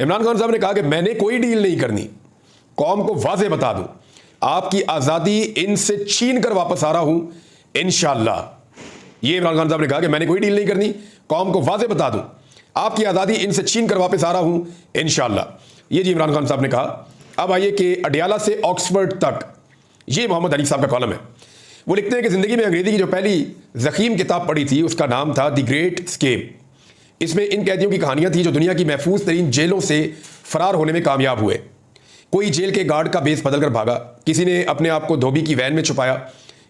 इमरान खान साहब ने कहा कि मैंने कोई डील नहीं करनी, कौम को वाज़े बता दूं, आपकी आज़ादी इनसे छीन कर वापस आ रहा हूं इंशाअल्लाह। ये इमरान खान साहब ने कहा कि मैंने कोई डील नहीं करनी, कौम को वाज़े बता दूं, आपकी आज़ादी इनसे छीन कर वापस आ रहा हूं इंशाअल्लाह। ये जी इमरान खान साहब ने कहा। अब आइए कि अडियाला से ऑक्सफर्ड तक, ये मोहम्मद अली साहब का कॉलम है। वो लिखते हैं कि ज़िंदगी में अंग्रेज़ी की जो पहली ज़ख़ीम किताब पढ़ी थी उसका नाम था द ग्रेट स्केप। इसमें इन कैदियों की कहानियां थी जो दुनिया की महफूज तरीन जेलों से फरार होने में कामयाब हुए। कोई जेल के गार्ड का बेस बदल कर भागा, किसी ने अपने आप को धोबी की वैन में छुपाया,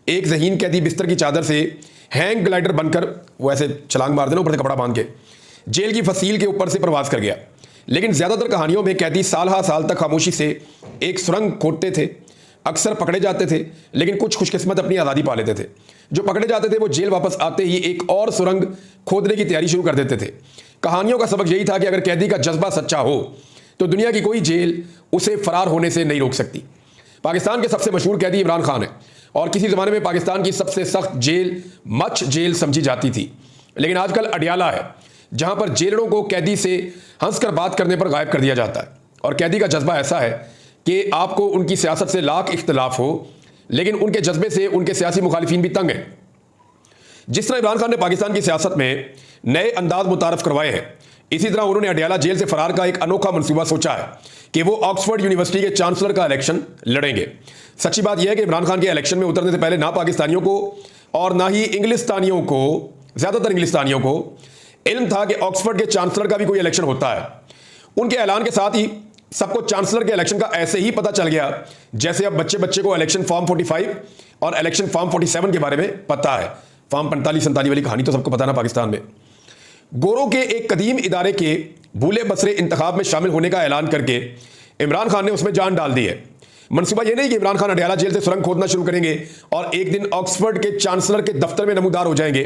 एक ज़हीन कैदी बिस्तर की चादर से हैंग ग्लाइडर बनकर, वो ऐसे छलांग मार देना ऊपर से कपड़ा बांध के, जेल की फसील के ऊपर से प्रवास कर गया। लेकिन ज़्यादातर कहानियों में कैदी साल हा साल तक खामोशी से एक सुरंग खोदते थे। अक्सर पकड़े जाते थे, लेकिन कुछ खुशकिस्मत अपनी आज़ादी पा लेते थे। जो पकड़े जाते थे वो जेल वापस आते ही एक और सुरंग खोदने की तैयारी शुरू कर देते थे। कहानियों का सबक यही था कि अगर कैदी का जज्बा सच्चा हो तो दुनिया की कोई जेल उसे फरार होने से नहीं रोक सकती। पाकिस्तान के सबसे मशहूर कैदी इमरान खान है और किसी ज़माने में पाकिस्तान की सबसे सख्त जेल मच जेल समझी जाती थी। लेकिन आजकल अडियाला है, जहां पर जेलरों को कैदी से हंसकर बात करने पर गायब कर दिया जाता है। और कैदी का जज्बा ऐसा है कि आपको उनकी सियासत से लाख इख्तलाफ हो, लेकिन उनके जज्बे से उनके सियासी मुखालिफिन भी तंग हैं। जिस तरह इमरान खान ने पाकिस्तान की सियासत में नए अंदाज मुतारफ करवाए हैं, इसी तरह उन्होंने अडियाला जेल से फरार का एक अनोखा मंसूबा सोचा है कि वो ऑक्सफोर्ड यूनिवर्सिटी के चांसलर का इलेक्शन लड़ेंगे। सच्ची बात यह है कि इमरान खान के इलेक्शन में उतरने से पहले ना पाकिस्तानियों को और ना ही इंग्लिस्तानियों को, ज़्यादातर इंग्लिस्तानियों को इल्म था कि ऑक्सफोर्ड के चांसलर का भी कोई इलेक्शन होता है। उनके ऐलान के साथ ही सबको चांसलर के इलेक्शन का ऐसे ही पता चल गया जैसे अब बच्चे बच्चे को इलेक्शन फॉर्म 45 और इलेक्शन फॉर्म 47 के बारे में पता है। फॉर्म 45-47 वाली कहानी तो सबको पता ना पाकिस्तान में। गोरों के एक कदीम इदारे के भूले बसरे इंतखाब में शामिल होने का ऐलान करके इमरान खान ने उसमें जान डाल दी है। मनसूबा यह नहीं कि इमरान खान अडियाला जेल से सुरंग खोदना शुरू करेंगे और एक दिन ऑक्सफोर्ड के चांसलर के दफ्तर में नमूदार हो जाएंगे।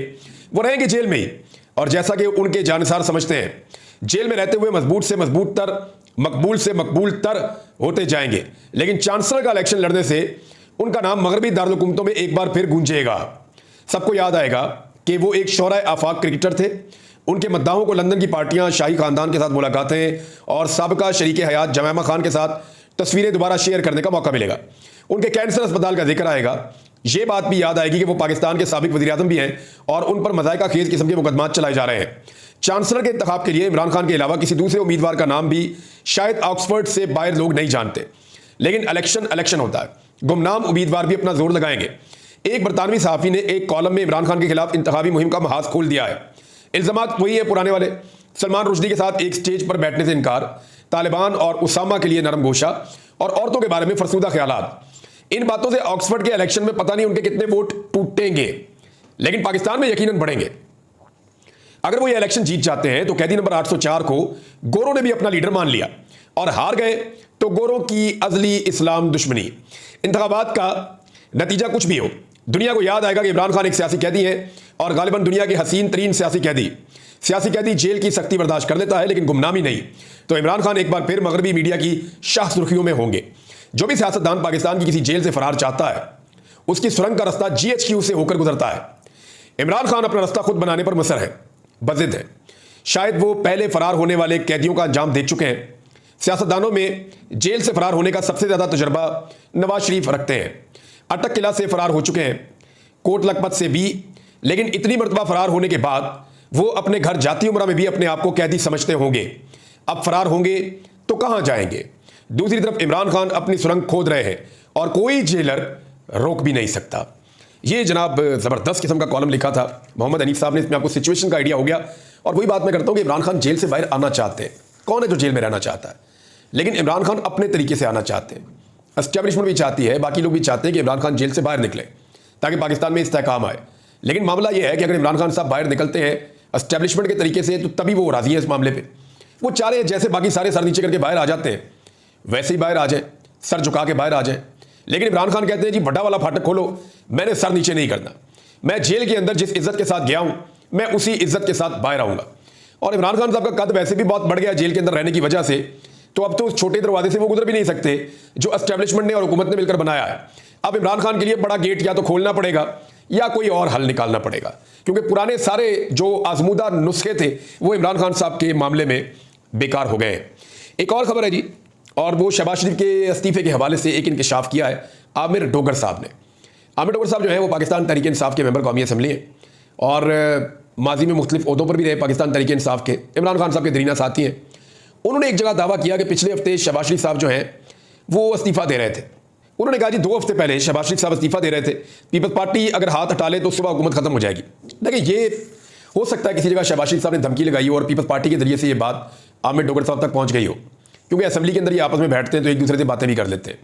वो रहेंगे जेल में ही, और जैसा कि उनके जानसार समझते हैं, जेल में रहते हुए मजबूत से मजबूत तर, मकबूल से मकबूल तर होते जाएंगे। लेकिन चांसलर का इलेक्शन लड़ने से उनका नाम मगरबी दारुल हुकूमतों में एक बार फिर गूंजेगा। सबको याद आएगा कि वो एक शौरा आफाक क्रिकेटर थे। उनके मद्दाहों को लंदन की पार्टियां, शाही खानदान के साथ मुलाकातें और साबिका शरीक हयात जमैमा खान के साथ तस्वीरें दोबारा शेयर करने का मौका मिलेगा। उनके कैंसर अस्पताल का जिक्र आएगा। ये बात भी याद आएगी कि वो पाकिस्तान के साबिक वज़ीर आज़म भी हैं और उन पर मज़ायका खेज किस्म के मुकदमात चलाए जा रहे हैं। चांसलर के इंतखाब के लिए इमरान खान के अलावा किसी दूसरे उम्मीदवार का नाम भी शायद ऑक्सफोर्ड से बाहर लोग नहीं जानते। लेकिन इलेक्शन होता है, गुमनाम उम्मीदवार भी अपना जोर लगाएंगे। एक बरतानवी सहाफ़ी ने एक कॉलम में इमरान खान के खिलाफ इंतखाबी मुहिम का महाज खोल दिया है। इल्ज़ामात वही है पुराने वाले, सलमान रुश्दी के साथ एक स्टेज पर बैठने से इनकार, तालिबान और उसामा के लिए नरम गोशा और औरतों के बारे में फरसूदा ख्यालात। इन बातों से ऑक्सफोर्ड के इलेक्शन में पता नहीं उनके कितने वोट टूटेंगे, लेकिन पाकिस्तान में यकीनन बढ़ेंगे। अगर वो ये इलेक्शन जीत जाते हैं तो कैदी नंबर 804 को गोरों ने भी अपना लीडर मान लिया, और हार गए तो गोरों की अजली इस्लाम दुश्मनी। इंतखाबात का नतीजा कुछ भी हो, दुनिया को याद आएगा कि इमरान खान एक सियासी कैदी है और गालिबन दुनिया के हसीन तरीन सियासी कैदी जेल की सख्ती बर्दाश्त कर लेता है, लेकिन गुमनामी नहीं। तो इमरान खान एक बार फिर मगरबी मीडिया की शाह सुर्खियों में होंगे। जो भी सियासतदान पाकिस्तान की किसी जेल से फरार चाहता है, उसकी सुरंग का रास्ता GHQ से होकर गुजरता है। इमरान खान अपना रास्ता खुद बनाने पर मुसर है, बज़िद है। शायद वो पहले फरार होने वाले कैदियों का अंजाम देख चुके हैं। सियासतदानों में जेल से फरार होने का सबसे ज़्यादा तजुर्बा नवाज शरीफ रखते हैं। अटक किला से फरार हो चुके हैं, कोट लखपत से भी, लेकिन इतनी मरतबा फरार होने के बाद वो अपने घर जाती उम्र में भी अपने आप को कैदी समझते होंगे। अब फरार होंगे तो कहाँ जाएंगे? दूसरी तरफ इमरान खान अपनी सुरंग खोद रहे हैं और कोई जेलर रोक भी नहीं सकता। ये जनाब ज़बरदस्त किस्म का कॉलम लिखा था मोहम्मद हनीफ साहब ने। इसमें आपको सिचुएशन का आइडिया हो गया। और वही बात मैं करता हूँ कि इमरान खान जेल से बाहर आना चाहते हैं। कौन है जो जेल में रहना चाहता है? लेकिन इमरान खान अपने तरीके से आना चाहते हैं। एस्टेब्लिशमेंट भी चाहती है, बाकी लोग भी चाहते हैं कि इमरान खान जेल से बाहर निकले ताकि पाकिस्तान में इस्तेहकाम आए। लेकिन मामला यह है कि अगर इमरान खान साहब बाहर निकलते हैं एस्टेब्लिशमेंट के तरीके से, तो तभी वो राजी है इस मामले पर। वो चाह रहे हैं जैसे बाकी सारे सर नीचे करके बाहर आ जाते हैं, वैसे ही बाहर आ जाए, सर झुका के बाहर आ जाए। लेकिन इमरान खान कहते हैं जी बड़ा वाला फाटक खोलो, मैंने सर नीचे नहीं करना। मैं जेल के अंदर जिस इज्जत के साथ गया हूं, मैं उसी इज्जत के साथ बाहर आऊंगा। और इमरान खान साहब का कद वैसे भी बहुत बढ़ गया जेल के अंदर रहने की वजह से, तो अब तो उस छोटे दरवाजे से वो गुजर भी नहीं सकते जो एस्टेब्लिशमेंट ने और हुकूमत ने मिलकर बनाया है। अब इमरान खान के लिए बड़ा गेट या तो खोलना पड़ेगा या कोई और हल निकालना पड़ेगा, क्योंकि पुराने सारे जो आजमूदा नुस्खे थे वो इमरान खान साहब के मामले में बेकार हो गए। एक और खबर है जी, और वो शहबाज शरीफ के इस्तीफे के हवाले से एक इंकशाफ किया है आमिर डोगर साहब ने। आमिर डोगर साहब जो है वो पाकिस्तान तहरीक इंसाफ के मेंबर कौमी असम्बली हैं और माजी में मुख्तलिफ ओहदों पर भी रहे पाकिस्तान तहरीक इंसाफ के। इमरान खान साहब के दरीना साथी हैं। उन्होंने एक जगह दावा किया कि पिछले हफ्ते शहबाज शरीफ साहब जो हैं वो इस्तीफा दे रहे थे। उन्होंने कहा जी 2 हफ्ते पहले शहबाज शरीफ साहब इस्तीफा दे रहे थे, पीपल्स पार्टी अगर हाथ हटा ले तो सुबह हुकूमत खत्म हो जाएगी। देखिए ये हो सकता है किसी जगह शहबाज शरीफ साहब ने धमकी लगाई हो और पीपल्स पार्टी के जरिए से ये बात आमिर डोगर साहब तक पहुंच गई हो, क्योंकि असेंबली के अंदर ये आपस में बैठते हैं तो एक दूसरे से बातें भी कर लेते हैं।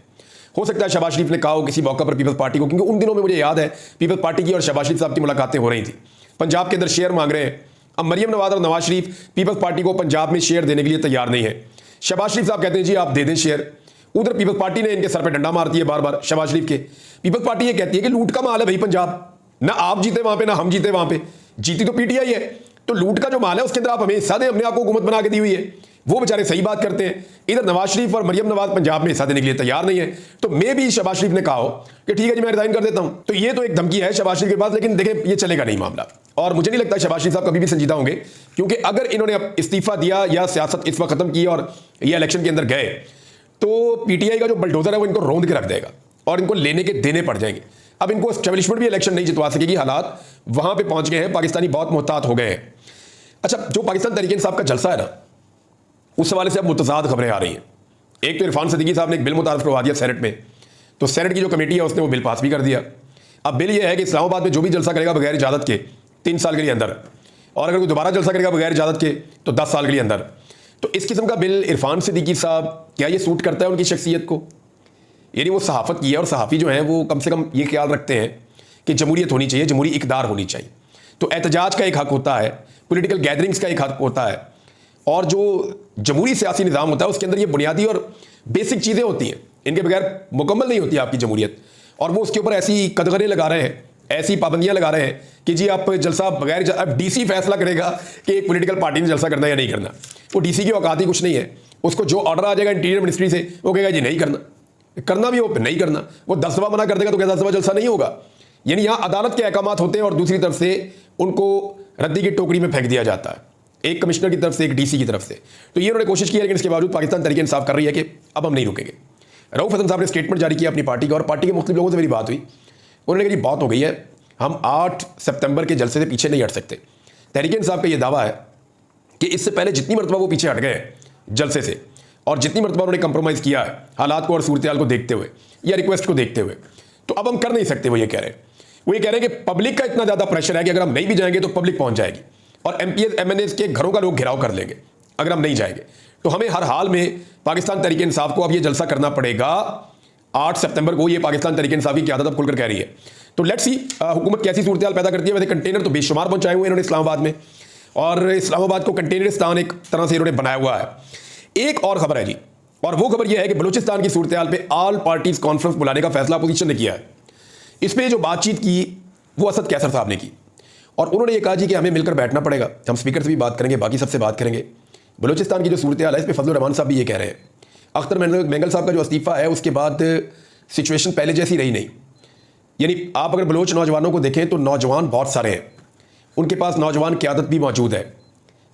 हो सकता है शहबाज शरीफ ने कहा हो किसी मौका पर पीपल्स पार्टी को, क्योंकि उन दिनों में मुझे याद है पीपल्स पार्टी की और शहबाज शरीफ साहब की मुलाकातें हो रही थी। पंजाब के अंदर शेयर मांग रहे हैं। अब मरियम नवाज और नवाज शरीफ पीपल्स पार्टी को पंजाब में शेयर देने के लिए तैयार नहीं है। शहबाज शरीफ साहब कहते हैं जी आप दे दें शेयर, उधर पीपल्स पार्टी ने इनके सर पे डंडा मारती है बार बार शहबाज शरीफ के। पीपल्स पार्टी ये कहती है कि लूट का माल है भाई पंजाब, ना आप जीते वहां पे ना हम जीते वहां पे, जीती तो पीटीआई है, तो लूट का जो माल है उसके अंदर आप हमें हिस्सा दें, हमने आपको हुकूमत बना के दी हुई है। वो बेचारे सही बात करते हैं। इधर नवाज शरीफ और मरियम नवाज पंजाब में हिस्सा देने के लिए तैयार नहीं है। तो मे भी शहबाज शरीफ ने कहा हो कि ठीक है जी मैं रिजाइन कर देता हूं, तो ये तो एक धमकी है शहबाज शरीफ के पास। लेकिन देखें ये चलेगा नहीं मामला, और मुझे नहीं लगता शहबाज शरीफ साहब कभी भी संजीदा होंगे, क्योंकि अगर इन्होंने अब इस्तीफा दिया या सियासत इस वक्त खत्म की और ये इलेक्शन के अंदर गए तो पीटीआई का जो बलडोजर है वो इनको रौंद के रख देगा और इनको लेने के देने पड़ जाएंगे। अब इनको एस्टेब्लिशमेंट भी इलेक्शन नहीं जितवा सकेगी, हालात वहां पे पहुंच गए हैं, पाकिस्तानी बहुत मोहतात हो गए हैं। अच्छा, जो पाकिस्तान तहरीक इंसाफ का जलसा है ना, उस हवाले से अब मुतज़ाद खबरें आ रही हैं। एक तो इरफान सिद्दीकी साहब ने एक बिल मुतारफ करवा दिया सेनेट में, तो सेनेट की जो कमेटी है उसने वो बिल पास भी कर दिया। अब बिल ये है कि इस्लामाबाद में जो भी जलसा करेगा बगैर इजाज़त के 3 साल के लिए अंदर, और अगर कोई दोबारा जलसा करेगा बगैर इजाज़त के तो 10 साल के लिए अंदर। तो इस किस्म का बिल इरफान सिद्दीकी साहब, क्या ये सूट करता है उनकी शख्सियत को? यानी वो सहाफ़त की है और सहाफ़ी जो है वो कम से कम ये ख्याल रखते हैं कि जमहूरियत होनी चाहिए, जमहूरी इक़दार होनी चाहिए। तो एहतजाज का एक हक होता है, पॉलिटिकल गैदरिंग्स का एक हक होता है, और जो जमहूरी सियासी निज़ाम होता है उसके अंदर ये बुनियादी और बेसिक चीज़ें होती हैं, इनके बगैर मुकम्मल नहीं होती आपकी जमहूरियत। और वो उसके ऊपर ऐसी कदगरे लगा रहे हैं, ऐसी पाबंदियां लगा रहे हैं कि जी आप जलसा बगैर, अब डीसी फैसला करेगा कि एक पॉलिटिकल पार्टी ने जलसा करना या नहीं करना। वो डीसी की औकात ही कुछ नहीं है, उसको जो ऑर्डर आ जाएगा इंटीरियर मिनिस्ट्री से वो कहेगा जी नहीं करना, करना भी वो नहीं करना। वो 10 दफ़ा मना कर देगा तो क्या 10 दफ़ा जलसा नहीं होगा? यानी यहाँ अदालत के अहकामात होते हैं और दूसरी तरफ से उनको रद्दी की टोकरी में फेंक दिया जाता है, एक कमिश्नर की तरफ से एक डीसी की तरफ से। तो ये उन्होंने कोशिश की है, लेकिन इसके बावजूद पाकिस्तान तहरीक इंसाफ कर रही है कि अब हम नहीं रुकेंगे। रऊफ हसन साहब ने स्टेटमेंट जारी किया अपनी पार्टी का, और पार्टी के मुख्तलिफ लोगों से मेरी बात हुई। उन्होंने कहा जी बहुत हो गई है, हम 8 सितंबर के जलसे से पीछे नहीं हट सकते। तहरीक इंसाफ का ये दावा है कि इससे पहले जितनी मरतबा वो पीछे हट गए जलसे से, और जितनी मरतबा उन्होंने कंप्रोमाइज़ किया है हालात को और सूरत हाल को देखते हुए या रिक्वेस्ट को देखते हुए, तो अब हम कर नहीं सकते। वो ये कह रहे हैं, वो ये कह रहे हैं कि पब्लिक का इतना ज़्यादा प्रेशर है कि अगर हम नहीं भी जाएंगे तो पब्लिक पहुंच जाएगी और एमपीएस एमएनएस के घरों का लोग घेराव कर लेंगे अगर हम नहीं जाएंगे। तो हमें हर हाल में पाकिस्तान तहरीक इंसाफ को अब ये जलसा करना पड़ेगा 8 सितंबर को। ये पाकिस्तान तहरीक इंसाफ की क़यादत अब खुलकर कह रही है। तो लेट्स सी हुकूमत कैसी सूरत हाल पैदा करती है। वैसे कंटेनर तो बेशुमार पहुंचाए हुए इन्होंने इस्लामाबाद में, और इस्लामाबाद को कंटेनरिस्तान एक तरह से इन्होंने बनाया हुआ है। एक और खबर है जी, और वो खबर यह है कि बलूचिस्तान की सूरत हाल पर ऑल पार्टीज कॉन्फ्रेंस बुलाने का फैसला अपोजिशन ने किया है। इस पर जो बातचीत की वो असद कैसर साहब ने की, और उन्होंने ये कहा जी कि हमें मिलकर बैठना पड़ेगा, हम स्पीकर से भी बात करेंगे, बाकी सबसे बात करेंगे। बलूचिस्तान की जो सूरत हाल है इस पर फजलुर रहमान साहब भी ये कह रहे हैं। अख्तर मेंगल साहब का जो इस्तीफ़ा है उसके बाद सिचुएशन पहले जैसी रही नहीं। यानी आप अगर बलोच नौजवानों को देखें तो नौजवान बहुत सारे हैं, उनके पास नौजवान क़यादत भी मौजूद है,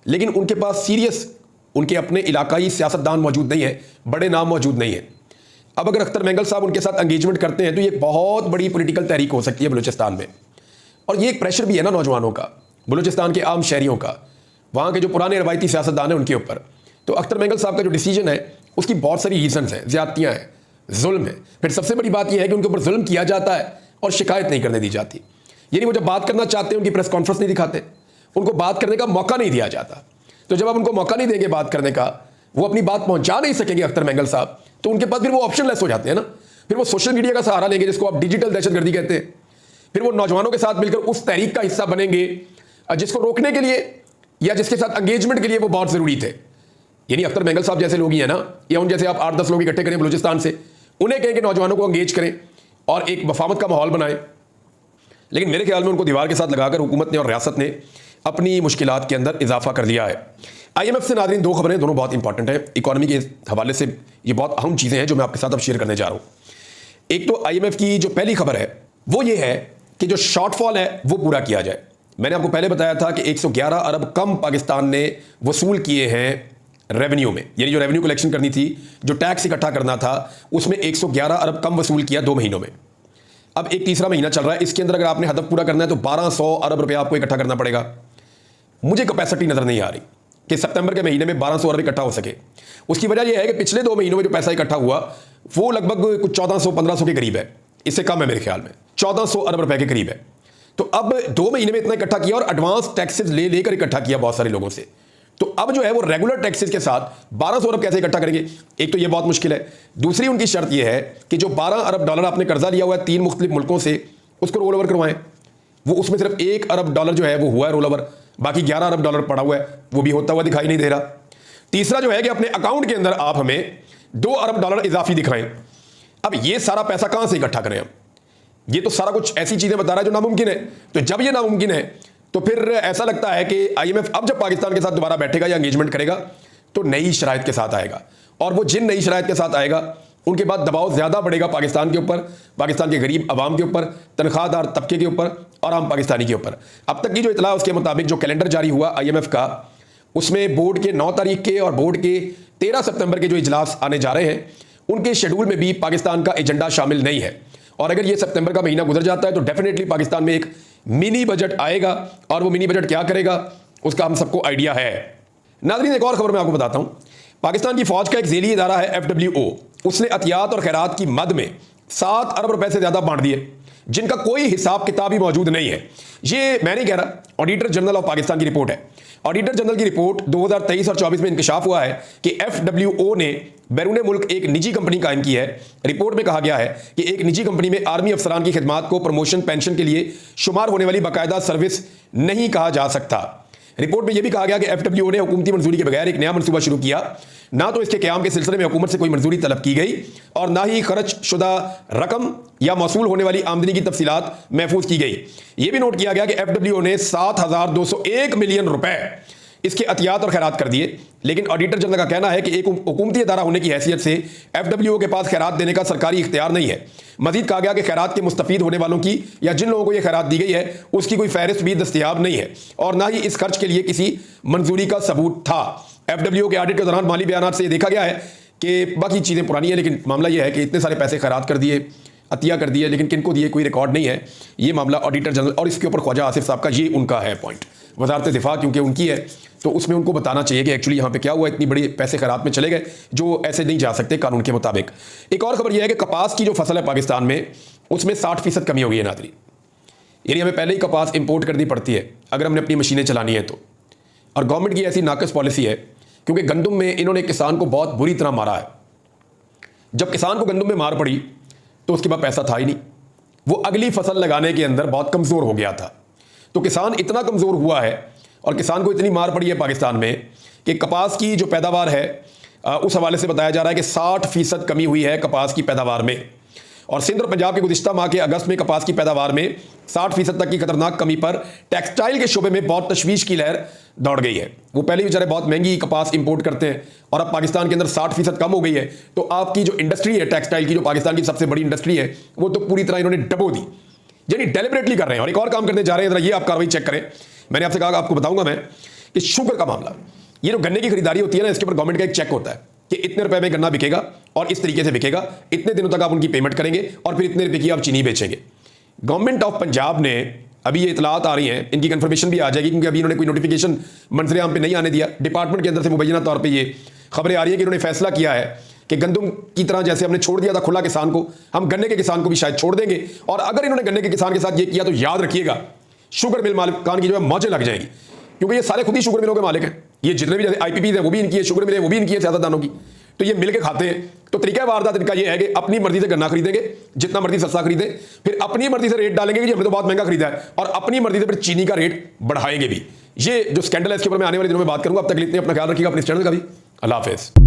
लेकिन उनके पास सीरियस उनके अपने इलाकाई सियासतदान मौजूद नहीं है, बड़े नाम मौजूद नहीं है। अब अगर अख्तर मेंगल साहब उनके साथ एंगेजमेंट करते हैं तो ये बहुत बड़ी पॉलिटिकल तहरीक हो सकती है बलूचिस्तान में। और ये एक प्रेशर भी है ना नौजवानों का, बलूचिस्तान के आम शहरियों का, वहाँ के जो पुराने रवायती सियासतदान हैं उनके ऊपर। तो अख्तर मेंगल साहब का जो डिसीजन है उसकी बहुत सारी रीजंस हैं, ज़्यादतियाँ हैं, जुल्म है। फिर सबसे बड़ी बात यह है कि उनके ऊपर जुल्म किया जाता है और शिकायत नहीं करने दी जाती। यानी वो जब बात करना चाहते हैं उनकी प्रेस कॉन्फ्रेंस नहीं दिखाते, उनको बात करने का मौका नहीं दिया जाता। तो जब आप उनको मौका नहीं देंगे बात करने का, वो अपनी बात पहुंचा नहीं सकेंगे अख्तर मेंगल साहब, तो उनके पास फिर वो ऑप्शन लेस हो जाते हैं ना। फिर वो सोशल मीडिया का सहारा लेंगे, जिसको आप डिजिटल दहशतगर्दी कहते हैं। फिर वो नौजवानों के साथ मिलकर उस तहरीक का हिस्सा बनेंगे जिसको रोकने के लिए या जिसके साथ एंगेजमेंट के लिए वो बहुत ज़रूरी थे। यानी अख्तर मेंगल साहब जैसे लोग ही हैं ना, या उन जैसे आप 8-10 लोग इकट्ठे करें बलूचिस्तान से, उन्हें कहें कि नौजवानों को एंगेज करें और एक वफामत का माहौल बनाएं। लेकिन मेरे ख्याल में उनको दीवार के साथ लगाकर हुकूमत ने और रियासत ने अपनी मुश्किलात के अंदर इजाफा कर दिया है। IMF से नाज़रीन 2 खबरें, दोनों बहुत इंपॉर्टेंट हैं इकॉनमी के हवाले से। ये बहुत अहम चीज़ें हैं जो मैं आपके साथ अब शेयर करने जा रहा हूँ। एक तो IMF की जो पहली खबर है वो ये है कि जो शॉर्टफॉल है वो पूरा किया जाए। मैंने आपको पहले बताया था कि 111 अरब कम पाकिस्तान ने वसूल किए हैं रेवेन्यू में, यानी जो रेवेन्यू कलेक्शन करनी थी, जो टैक्स इकट्ठा करना था, उसमें 111 अरब कम वसूल किया 2 महीनों में। अब एक तीसरा महीना चल रहा है, इसके अंदर अगर आपने हदफ पूरा करना है तो 1200 अरब रुपया आपको इकट्ठा करना पड़ेगा। मुझे कैपेसिटी नजर नहीं आ रही कि सितंबर के महीने में 1200 अरब इकट्ठा हो सके। उसकी वजह यह है कि पिछले 2 महीनों में जो पैसा इकट्ठा हुआ वो लगभग कुछ 1400-1500 के करीब है, इससे कम है मेरे ख्याल में, 1400 अरब रुपए के करीब है। तो अब 2 महीने में इतना इकट्ठा किया और एडवांस टैक्सेस ले लेकर इकट्ठा किया बहुत सारे लोगों से। तो अब जो है वो रेगुलर टैक्सेस के साथ 1200 अरब कैसे इकट्ठा करेंगे? एक तो ये बहुत मुश्किल है। दूसरी उनकी शर्त यह है कि जो 12 अरब डॉलर आपने कर्जा लिया हुआ है 3 मुख्तलिफ मुल्कों से, उसको रोल ओवर करवाएं। वो उसमें सिर्फ 1 अरब डॉलर जो है वो हुआ है रोल ओवर, बाकी 11 अरब डॉलर पड़ा हुआ है, वो भी होता हुआ दिखाई नहीं दे रहा। तीसरा जो है कि अपने अकाउंट के अंदर आप हमें 2 अरब डॉलर इजाफी दिखाएं। अब ये सारा पैसा कहां से इकट्ठा करें? हम ये तो सारा कुछ ऐसी चीजें बता रहा है जो नामुमकिन है। तो जब ये नामुमकिन है तो फिर ऐसा लगता है कि IMF अब जब पाकिस्तान के साथ दोबारा बैठेगा या एंगेजमेंट करेगा तो नई शराइत के साथ आएगा, और वो जिन नई शराइत के साथ आएगा उनके बाद दबाव ज्यादा बढ़ेगा पाकिस्तान के ऊपर, पाकिस्तान के गरीब आवाम के ऊपर, तनख्वाहदार तबके के ऊपर और आम पाकिस्तानी के ऊपर। अब तक की जो इतला उसके मुताबिक जो कैलेंडर जारी हुआ IMF का, उसमें बोर्ड के 9 तारीख के और बोर्ड के 13 सितंबर के जो इजलास आने जा रहे हैं उनके शेड्यूल में भी पाकिस्तान का एजेंडा शामिल नहीं है। और अगर ये सितंबर का महीना गुजर जाता है तो डेफिनेटली पाकिस्तान में एक मिनी बजट आएगा, और वो मिनी बजट क्या करेगा उसका हम सबको आइडिया है। नाज़रीन, एक और खबर मैं आपको बताता हूं। पाकिस्तान की फौज का एक झेली इदारा है FWO, उसने अतियात और खैरात की मद में 7 अरब रुपए से ज्यादा बांट दिए, जिनका कोई हिसाब किताब ही मौजूद नहीं है। ये मैं नहीं कह रहा, ऑडिटर जनरल ऑफ पाकिस्तान की रिपोर्ट है। ऑडिटर जनरल की रिपोर्ट 2023 और 24 में इंकशाफ हुआ है कि FWO ने बैरून मुल्क एक निजी कंपनी कायम की है। रिपोर्ट में कहा गया है कि एक निजी कंपनी में आर्मी अफसरान की खिदमात को प्रमोशन पेंशन के लिए शुमार होने वाली बाकायदा सर्विस नहीं कहा जा सकता। रिपोर्ट में यह भी कहा गया कि FWO ने हुकूमती मंजूरी के बगैर एक नया मनसूबा शुरू किया, ना तो इसके क़याम के सिलसिले में हुकूमत से कोई मंजूरी तलब की गई और ना ही खर्च शुदा रकम या मौसूल होने वाली आमदनी की तफसीलात महफूज की गई। यह भी नोट किया गया कि FWO ने 7,201 मिलियन रुपए इसके अतियात और खैरात कर दिए। लेकिन ऑडिटर जनरल का कहना है कि एक हुकूमती अदारा होने की हैसियत से FWO के पास खैरात देने का सरकारी इख्तियार नहीं है। मजीद कहा गया कि खैरात के मुस्तफीद होने वालों की या जिन लोगों को यह खैरात दी गई है उसकी कोई फहरिस्त भी दस्तयाब नहीं है और ना ही इस खर्च के लिए किसी मंजूरी का सबूत था। FWO के ऑडिट के दौरान माली बयानात से देखा गया है कि बाकी चीज़ें पुरानी है, लेकिन मामला यह है कि इतने सारे पैसे खैरात कर दिए, अतिया कर दिए, लेकिन किनको दिए कोई रिकॉर्ड नहीं है। ये मामला ऑडिटर जनरल और इसके ऊपर ख्वाजा आसिफ साहब का ये उनका है पॉइंट। वजारत दिफा क्योंकि उनकी है तो उसमें उनको बताना चाहिए कि एक्चुअली यहाँ पे क्या हुआ, इतनी बड़ी पैसे खैरात में चले गए जो ऐसे नहीं जा सकते कानून के मुताबिक। एक और खबर यह है कि कपास की जो फसल है पाकिस्तान में उसमें 60% कमी हो गई है नाज़रीन। यानी हमें पहले ही कपास इंपोर्ट करनी पड़ती है अगर हमने अपनी मशीनें चलानी है तो। और गवर्नमेंट की ऐसी नाकस पॉलिसी है क्योंकि गंदम में इन्होंने किसान को बहुत बुरी तरह मारा है। जब किसान को गंदम में मार पड़ी तो उसके बाद पैसा था ही नहीं, वो अगली फसल लगाने के अंदर बहुत कमज़ोर हो गया था। तो किसान इतना कमज़ोर हुआ है और किसान को इतनी मार पड़ी है पाकिस्तान में कि कपास की जो पैदावार है उस हवाले से बताया जा रहा है कि 60% कमी हुई है कपास की पैदावार में। और सिंध और पंजाब के गुज़िश्ता माह के अगस्त में कपास की पैदावार में 60% तक की खतरनाक कमी पर टेक्सटाइल के शोबे में बहुत तशवीश की लहर दौड़ गई है। वो पहले बेचारे बहुत महंगी कपास इंपोर्ट करते हैं और अब पाकिस्तान के अंदर 60% कम हो गई है तो आपकी जो इंडस्ट्री है टेक्सटाइल की, जो पाकिस्तान की सबसे बड़ी इंडस्ट्री है, वो तो पूरी तरह इन्होंने डबो दी, यानी डेलिबरेटली कर रहे हैं। और एक और काम करने जा रहे हैं, जरा ये आप कार्रवाई चेक करें। मैंने आपसे कहा आपको बताऊंगा मैं कि शुगर का मामला, ये जो गन्ने की खरीदारी होती है ना, इसके ऊपर गवर्नमेंट का एक चेक होता है कि इतने रुपए में गन्ना बिकेगा और इस तरीके से बिकेगा, इतने दिनों तक आप उनकी पेमेंट करेंगे और फिर इतने रुपए की आप चीनी बेचेंगे। गवर्नमेंट ऑफ पंजाब ने अभी ये इतलात आ रही हैं, इनकी कंफर्मेशन भी आ जाएगी क्योंकि अभी इन्होंने कोई नोटिफिकेशन मंजरे आम पे नहीं आने दिया। डिपार्टमेंट के अंदर से मुबैना तौर पर ये खबरें आ रही है कि इन्होंने फैसला किया है कि गंदम की तरह जैसे हमने छोड़ दिया था खुला किसान को, हम गन्ने के किसान को भी शायद छोड़ देंगे। और अगर इन्होंने गन्ने के किसान के साथ ये किया तो याद रखिएगा शुगर मिल मालिकान की जो है मौजें लग जाएगी, क्योंकि ये सारे खुद ही शुगर मिलों के मालिक हैं। ये जितने भी जैसे IPP है वो भी इनकी है, शुगर मिल है वो भी इनकी है, सियासतदानों की, तो ये मिल के खाते हैं। तो तरीका वारदात इनका ये है कि अपनी मर्जी से गन्ना खरीदेंगे, जितना मर्जी सस्ता खरीदें, फिर अपनी मर्जी से रेट डालेंगे कि हमने तो बहुत महंगा खरीदा है, और अपनी मर्जी से फिर चीनी का रेट बढ़ाएंगे भी। ये जो स्कैंडल है इसके ऊपर मैं आने वाले दिनों में बात करूंगा। अब तक इतने अपना ख्याल रखिएगा, अपने चैनल का भी। अल्लाह हाफिज़।